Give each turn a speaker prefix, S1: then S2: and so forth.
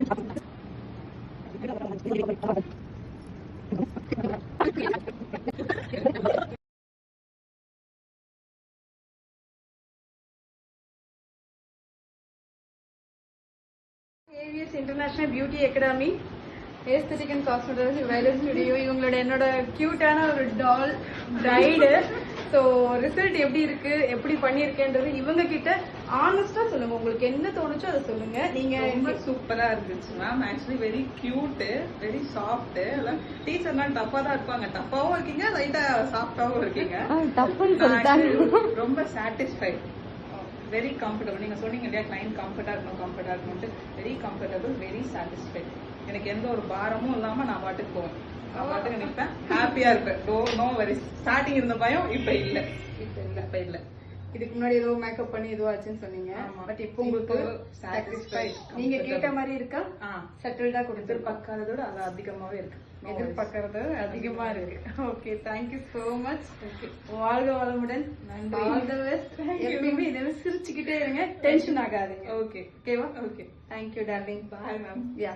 S1: AVS International Beauty Academy, Aesthetic and Cosmetology Violet Studio. இவங்களோட என்னோட கியூட்டான ஒரு டால் பிரைடு. ஸோ ரிசல்ட் எப்படி இருக்கு, எப்படி பண்ணியிருக்கேன்றது இவங்க கிட்ட ஆனஸ்டா சொல்லுங்க. உங்களுக்கு என்ன தோணுச்சோ அதை சொல்லுங்க. நீங்க
S2: ரொம்ப சூப்பரா இருந்துச்சு ma'am. Actually very cute, very soft. டீச்சர்லாம் டஃபா தான் இருப்பாங்க. டஃபாவும் இருக்கீங்க, லைட்டா சாஃப்டாவும் இருக்கீங்க. ரொம்ப சாட்டிஸ்ஃபைட், வெரி கம்ஃபர்டபுள். நீங்க சொன்னீங்க இல்லையா, கிளைண்ட் கம்ஃபர்டா இருக்கணும், வெரி கம்ஃபர்டபிள், வெரி சாட்டிஸ்ஃபைட். எனக்கு எந்த ஒரு பாரமும் இல்லாம நான் பாட்டுக்கு போவேன், நான் பாட்டுக்கு நினைப்பேன், ஹாப்பியா இருப்பேன். No very. ஸ்டார்டிங் இருந்த பயம் இப்ப இல்ல.
S1: இதுக்கு முன்னாடி ஏதோ மேக்கப் பண்ணி ஏதோ ஆச்சுன்னு சொன்னீங்க. பட் இப்போ உங்களுக்கு சாட்டிஸ்ஃபைட், நீங்க கேட்ட மாதிரி இருக்கா? செட்டில்டா
S2: எதிர்பார்க்காததோட அது அதிகமாவே இருக்கு.
S1: எதிர்பார்க்கறது அதிகமா இருக்கு. Okay, thank you so much. வாழ்க வளமுடன்.
S2: நன்றி.
S1: All the best. எப்பயுமே இதை சிரிச்சுக்கிட்டே இருங்க, டென்ஷன் ஆகாதீங்க.
S2: ஓகேவா? Okay,
S1: thank you darling.
S2: Bye ma'am.
S1: யா.